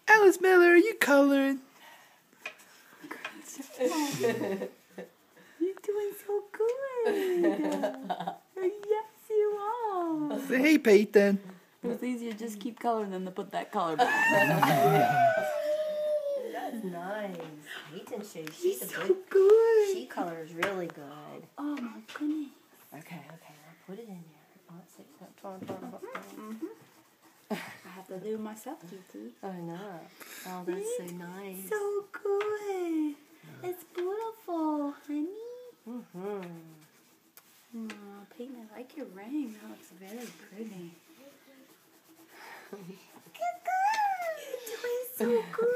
Alice Miller, are you coloring? You're doing so good. Yes, you are. Say hey, Peyton. It was easier to just keep coloring than to put that color back. That's nice. Peyton shows She's she's a so good. good. She colors really good. Oh my goodness. Okay, I'll put it in there. Oh, let's see. I have to do myself, Kitty. Oh no. Oh, that's so nice. So good. It's beautiful, honey. Mm-hmm. Aw, Peyton, I like your ring. That looks very pretty. You're doing so good.